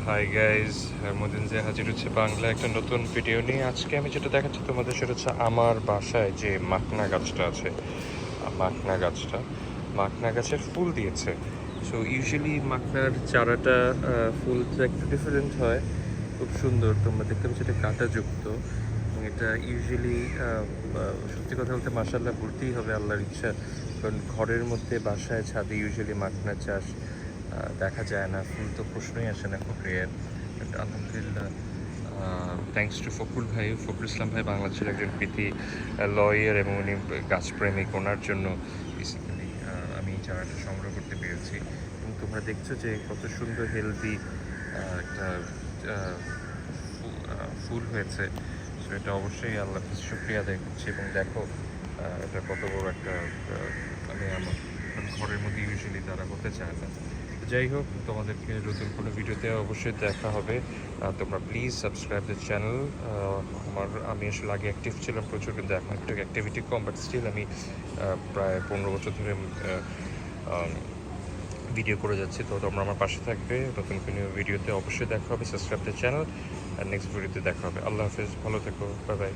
Hi guys, মদিন যে হাজির হচ্ছে বাংলা একটা নতুন ভিডিও নিয়ে। আজকে আমি যেটা দেখাচ্ছি তোমাদের সেটা হচ্ছে আমার বাসায় যে মাখনা গাছটা আছে। মাখনা গাছের ফুল দিয়েছে। সো ইউজুয়ালি মাখনার চারাটা ফুলটা একটু ডিফারেন্ট হয়, খুব সুন্দর। তোমরা দেখতে পাচ্ছ এটা কাঁটাযুক্ত এবং এটা ইউজুয়ালি সত্যি কথা বলতে মাশাআল্লাহ বলতেই হবে আল্লাহর ইচ্ছা, কারণ ঘরের মধ্যে বাসায় ছাদে ইউজুয়ালি মাখনা চাষ দেখা যায় না। ফুল তো প্রশ্নই আসে না, খুব রেয়ার। বাট আলহামদুলিল্লাহ, থ্যাংকস টু ফখরুল ইসলাম ভাই, বাংলাদেশের একজন কৃতি লয়ার এবং উনি গাছপ্রেমিক। ওনার জন্য বেসিক্যালি আমি এই চারাটা সংগ্রহ করতে পেরেছি। এবং তোমরা দেখছো যে কত সুন্দর হেলদি একটা ফুল হয়েছে। সো এটা অবশ্যই আল্লাহ কাছে শুকরিয়া আদায় করছি। এবং দেখো এটা কত বড় একটা আমি আমার ঘরের মধ্যে ইউজুয়ালি তারা করতে চায় না। যাই হোক, তোমাদেরকে নতুন কোনো ভিডিওতে অবশ্যই দেখা হবে। তোমরা প্লিজ সাবস্ক্রাইব দ্য চ্যানেল। আমি আসলে আগে অ্যাক্টিভ ছিলাম প্রচুর, কিন্তু এখন একটু অ্যাক্টিভিটি কম, বাট স্টিল আমি প্রায় 15 বছর ধরে ভিডিও করে যাচ্ছি। তো তোমরা আমার পাশে থাকবে। নতুন কোনো ভিডিওতে অবশ্যই দেখা হবে। সাবস্ক্রাইব দ্য চ্যানেল, আর নেক্সট ভিডিওতে দেখা হবে। আল্লাহ হাফেজ, ভালো থেকো, বাই বাই।